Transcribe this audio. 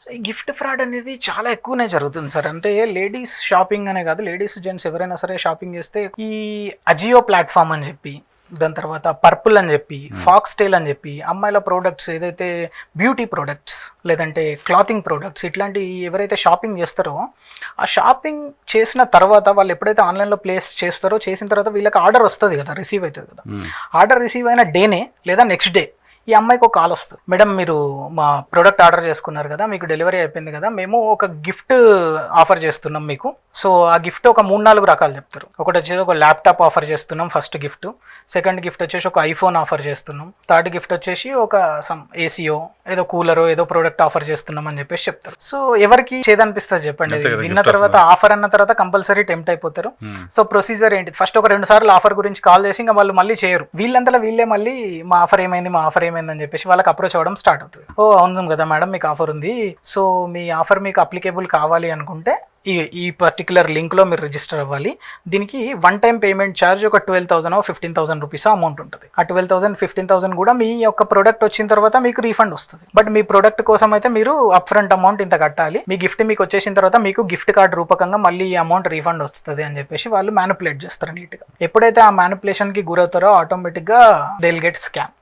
So ఈ gift fraud అనేది చాలా ఎక్కువనే జరుగుతుంది సార్. అంటే లేడీస్ షాపింగ్ అనే కాదు, లేడీస్ జెంట్స్ ఎవరైనా సరే షాపింగ్ చేస్తే ఈ అజియో ప్లాట్ఫామ్ అని చెప్పి, దాని తర్వాత పర్పుల్ అని చెప్పి, ఫాక్స్ టైల్ అని చెప్పి, అమ్మాయిల ప్రోడక్ట్స్ ఏదైతే బ్యూటీ ప్రోడక్ట్స్ లేదంటే క్లాతింగ్ ప్రోడక్ట్స్ ఇట్లాంటి ఎవరైతే షాపింగ్ చేస్తారో, ఆ షాపింగ్ చేసిన తర్వాత వాళ్ళు ఎప్పుడైతే ఆన్లైన్లో ప్లేస్ చేస్తారో, చేసిన తర్వాత వీళ్ళకి ఆర్డర్ వస్తుంది కదా, రిసీవ్ అవుతుంది కదా. ఆర్డర్ రిసీవ్ అయిన డేనే లేదా నెక్స్ట్ డే ఈ అమ్మాయికి ఒక కాల్ వస్తుంది, మేడం మీరు మా ప్రోడక్ట్ ఆర్డర్ చేసుకున్నారు కదా, మీకు డెలివరీ అయిపోయింది కదా, మేము ఒక గిఫ్ట్ ఆఫర్ చేస్తున్నాం మీకు. సో ఆ గిఫ్ట్ ఒక 3-4 రకాలు చెప్తారు. ఒకటి వచ్చేసి ఒక ల్యాప్టాప్ ఆఫర్ చేస్తున్నాం ఫస్ట్ గిఫ్ట్, సెకండ్ గిఫ్ట్ వచ్చేసి ఒక ఐఫోన్ ఆఫర్ చేస్తున్నాం, థర్డ్ గిఫ్ట్ వచ్చేసి ఒక సమ్ ఏసీయో ఏదో కూలరో ఏదో ప్రోడక్ట్ ఆఫర్ చేస్తున్నాం అని చెప్పేసి చెప్తారు. సో ఎవరికి చేదనిపిస్తుంది చెప్పండి? విన్న తర్వాత ఆఫర్ అన్న తర్వాత కంపల్సరీ టెంప్ట్ అయిపోతారు. సో ప్రొసీజర్ ఏంటి, ఫస్ట్ ఒక 2 సార్లు ఆఫర్ గురించి కాల్ చేసి ఇంకా వాళ్ళు మళ్ళీ చేయరు, వీళ్ళంతలో వీళ్ళే మళ్ళీ మా ఆఫర్ ఏమైందని చెప్పేసి వాళ్ళకి అప్రోచ్ అవ్వడం స్టార్ట్ అవుతుంది. ఓ అవును కదా మేడం, మీకు ఆఫర్ ఉంది, సో మీ ఆఫర్ మీకు అప్లికేబుల్ కావాలి అనుకుంటే ఈ పర్టికులర్ లింక్లో మీరు రిజిస్టర్ అవ్వాలి. దీనికి వన్ టైం పేమెంట్ ఛార్జ్ ఒక 12,000 or 15,000 రూపీస్ అమౌంట్ ఉంటుంది. ఆ 12,000 15,000 కూడా మీ యొక్క ప్రోడక్ట్ వచ్చిన తర్వాత మీకు రీఫండ్ వస్తుంది. బట్ మీ ప్రోడక్ట్ కోసం అయితే మీరు అప్ ఫ్రంట్ అమౌంట్ ఇంత కట్టాలి, మీ గిఫ్ట్ మీకు వచ్చేసిన తర్వాత మీకు గిఫ్ట్ కార్డ్ రూపకంగా మళ్ళీ ఈ అమౌంట్ రీఫండ్ వస్తుంది అని చెప్పేసి వాళ్ళు మ్యానిపులేట్ చేస్తారు నీట్గా. ఎప్పుడైతే ఆ మ్యానిపులేషన్కి గురవుతారో ఆటోమేటిక్గా దే విల్ గెట్ స్కామ్.